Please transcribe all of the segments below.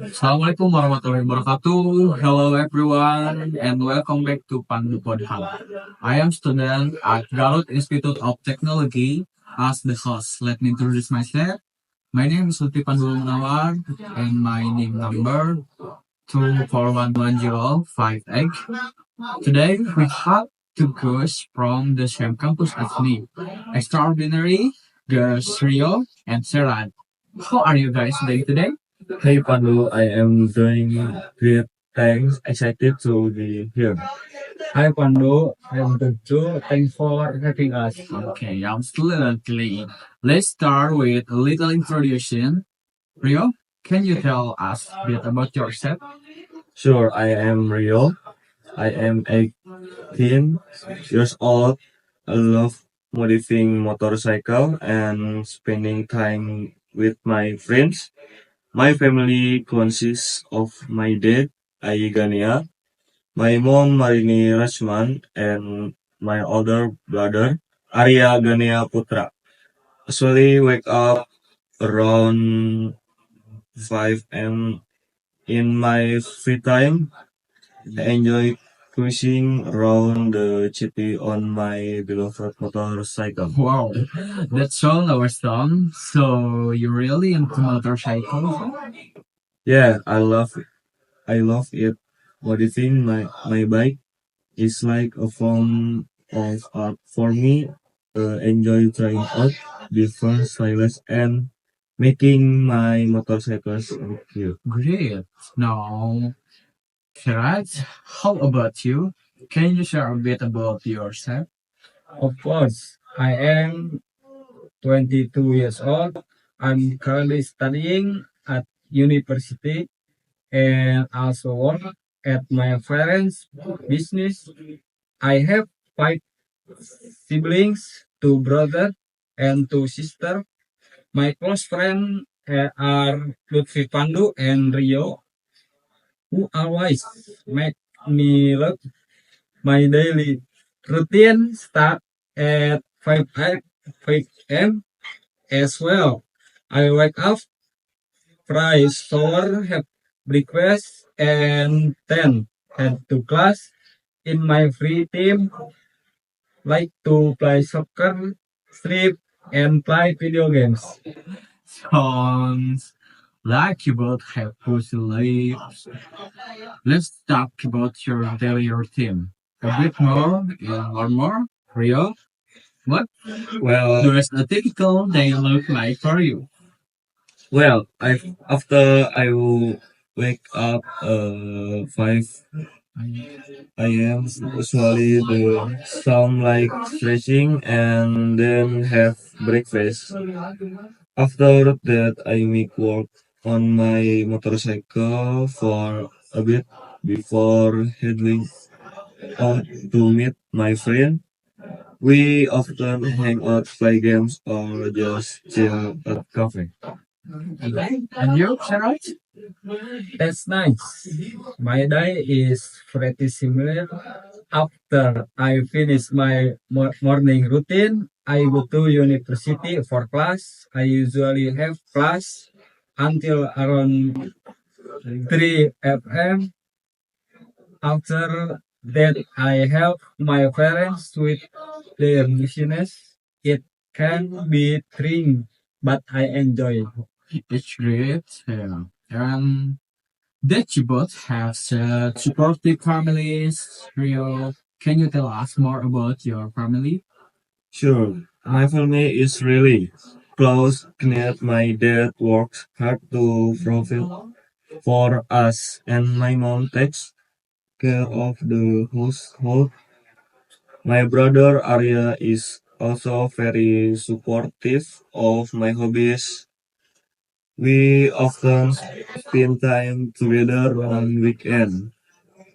Assalamualaikum warahmatullahi wabarakatuh. Hello everyone and welcome back to Pandu Podhal. I am student at Garut Institute of Technology as the host. Let me introduce myself. My name is Lutfi Pandu Munawar and my name number 2411058. Today we have two girls from the same campus as me. Extraordinary girls Rio and Serad. How are you guys doing today? Hey Pandu, I am doing great. Thanks, excited to be here. Hi Pandu, I'm good too. Thanks for having us. Okay, absolutely. Let's start with a little introduction. Rio, can you tell us a bit about yourself? Sure, I am Rio. I am 18 years old. I love modifying motorcycle and spending time with my friends. My family consists of my dad, Ayi Gania, my mom, Marini Rachman, and my older brother, Arya Gania Putra. Usually wake up around 5 a.m. In my free time, I enjoy cruising around the city on my beloved motorcycle. Wow, that's so our song. So you really into motorcycles? Yeah, I love it. Modifying my bike is like a form of art for me. Enjoy trying out different styles and making my motorcycles look cute. Great. Now, Firat, how about you? Can you share a bit about yourself? Of course, I am 22 years old. I'm currently studying at university and also work at my parents' business. I have five siblings, two brothers and two sisters. My close friends are Lutfi Pandu and Rio, who always make me love my daily routine start at 5 a.m. as well. I wake up, fry, shower, have breakfast, and then head to class. In my free time, like to play soccer, sleep, and play video games. Sounds like you both have pussy lips. Let's talk about your daily routine. A bit more and one more. Rio, what Well, does a typical day look like for you? Well, after I will wake up 5 a.m. Usually the some like stretching and then have breakfast. After that, I make work on my motorcycle for a bit before heading out to meet my friend. We often hang out, play games, or just chill at cafe. And you, Sharon? That's nice. My day is pretty similar. After I finish my morning routine, I go to university for class. I usually have class until around 3 p.m. After that, I help my parents with their business. It can be trying, but I enjoy it. It's great. Yeah. And that you both have such supportive families. Rio, can you tell us more about your family? Sure, my family is really close knit. My dad works hard to provide for us, and my mom takes care of the household. My brother Arya is also very supportive of my hobbies. We often spend time together on weekend,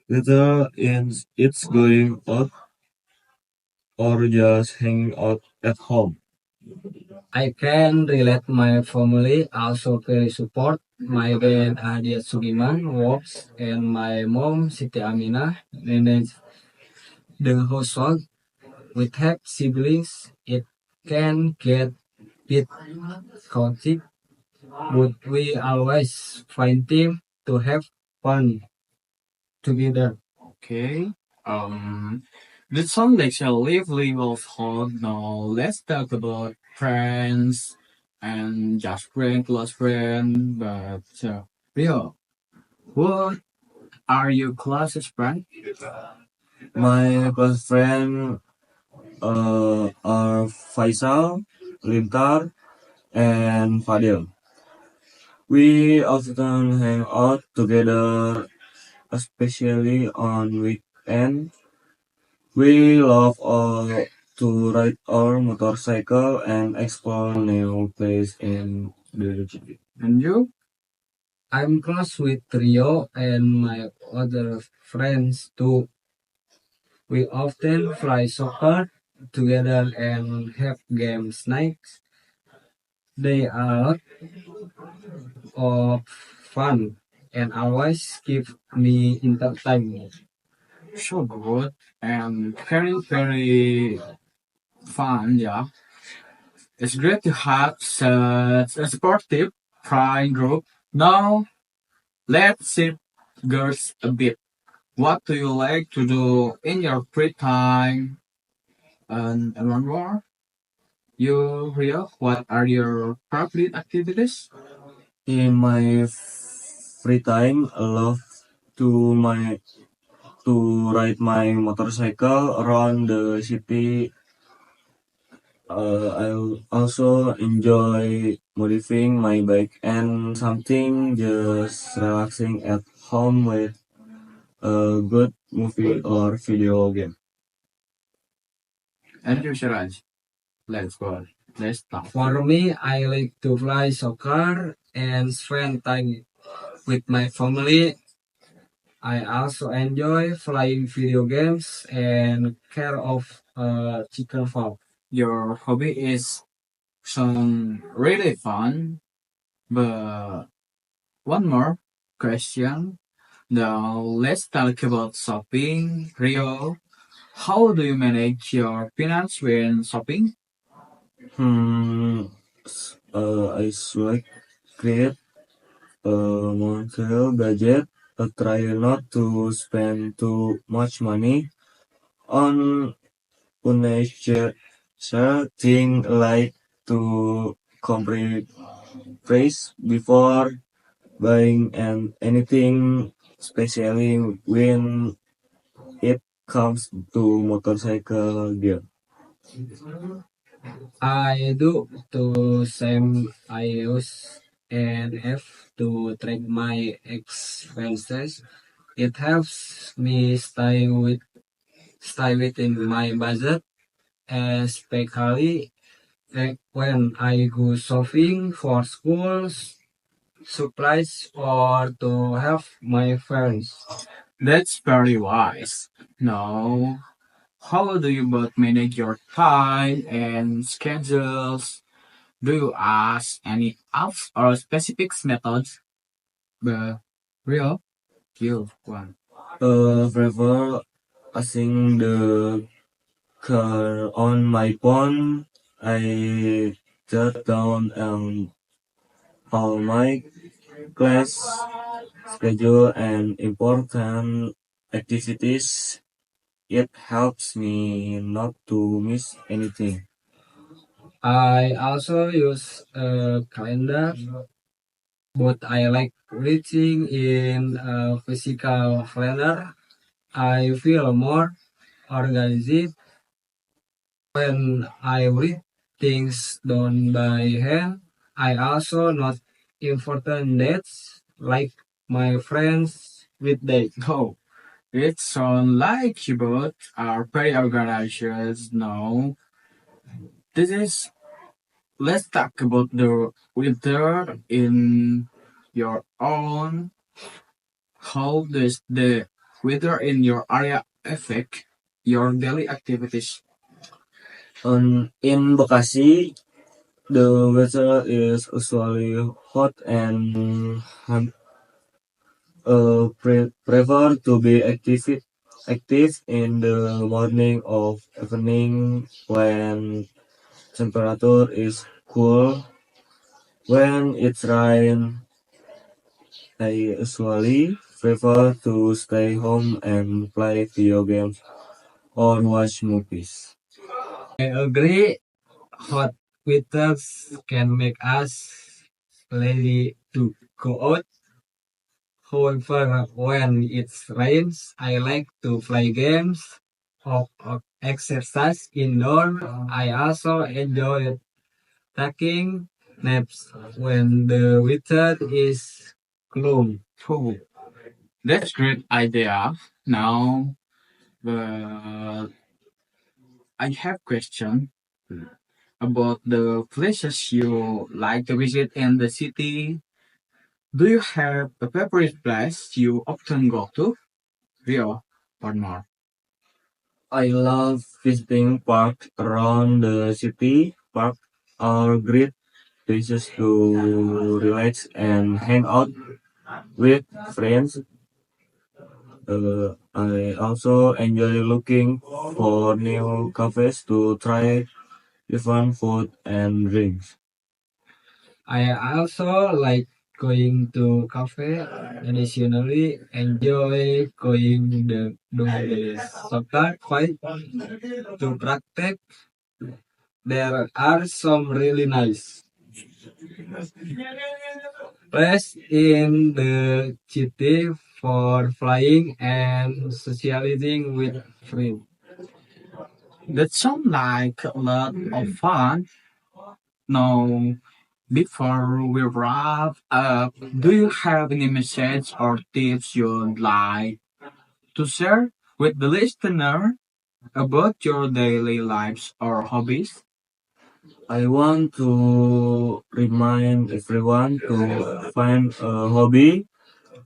whether it's going out or just hanging out at home. I can relate my family also very support. My dad Adia Sugiman works and my mom Siti Amina manage the household. With have siblings, it can get bit chaotic, but we always find time. to have fun together. Okay. This song makes a lively of hot. Now let's talk about friends and just friend, close friend. But Rio, what are your closest friend? My close friend are Faisal, Lintar, and Fadil. We often hang out together, especially on weekend. We love to ride our motorcycle and explore new places in the city. And you? I'm close with Rio and my other friends too. We often fly soccer together and have games nights. They are a lot of fun and always keep me entertained. So good and very, very fun, yeah. It's great to have such a sportive friend group. Now, let's shift gears a bit. What do you like to do in your free time? And one more, you, Rio, what are your favorite activities? In my free time, I love to ride my motorcycle around the city. I also enjoy modifying my bike and something just relaxing at home with a good movie or video game. And you, Siraj, let's go. Let's start. For me, I like to fly soccer and spend time with my family. I also enjoy flying video games and care of chicken farm. Your hobby is some really fun, but one more question. Now let's talk about shopping. Rio, how do you manage your finance when shopping? Hmm. I should create a monthly budget. I try not to spend too much money on unnecessary things like to compare price before buying and anything, especially when it comes to motorcycle gear. I do to same I use NF to track my expenses. It helps me stay within my budget, especially when I go shopping for schools, supplies, or to help my friends. That's very wise. Now, how do you both manage your time and schedules? Do you ask any apps or specific methods? The Rio, you one. Prefer passing the car on my phone. I jot down all my class schedule and important activities. It helps me not to miss anything. I also use a calendar, but I like reading in a physical calendar. I feel more organized when I read things done by hand. I also note important dates like my friends' birthday. Oh, it sounds like you both are very organized now. This is let's talk about the winter in your own. How does the weather in your area affect your daily activities? In Bekasi, the weather is usually hot and prefer to be active in the morning or evening when temperature is cool. When it's rain, I usually prefer to stay home and play video games or watch movies. I agree. Hot weathers can make us lazy to go out. However, when it rains, I like to play games of exercise indoor. I also enjoy taking naps when the weather is gloom. Oh, that's great idea. Now, but I have question about the places you like to visit in the city. Do you have a favorite place you often go to? Rio or more? I love visiting parks around the city. Parks are great places to relax and hang out with friends. I also enjoy looking for new cafes to try different food and drinks. I also like going to cafe. Additionally, enjoy going the soccer fight to practice. There are some really nice places in the city for flying and socializing with friends. That sounds like a lot of fun. Now, before we wrap up, do you have any message or tips you'd like to share with the listener about your daily lives or hobbies? I want to remind everyone to find a hobby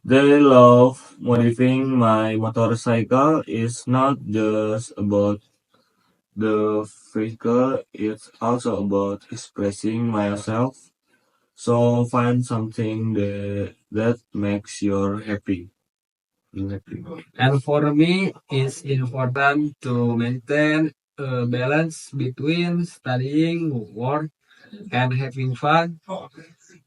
they love. Modifying my motorcycle is not just about the physical, it's also about expressing myself. So find something that makes you happy. And for me, it's important to maintain a balance between studying, work, and having fun.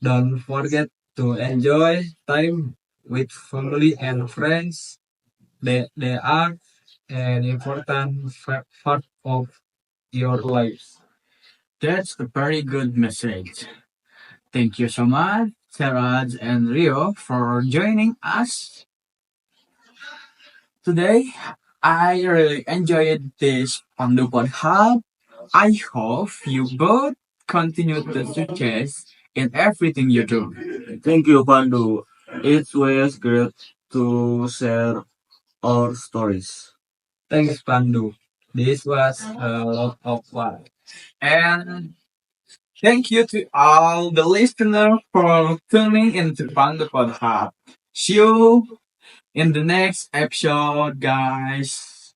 Don't forget to enjoy time with family and friends. They are an important part of your lives. That's a very good message. Thank you so much, Saraj and Rio, for joining us today. I really enjoyed this Pandupod Hub. I hope you both continue the success in everything you do. Thank you, Pandu. It was great to share our stories. Thanks, Pandu. This was a lot of fun. And thank you to all the listeners for tuning into Pandupod Hub. See you in the next episode, guys.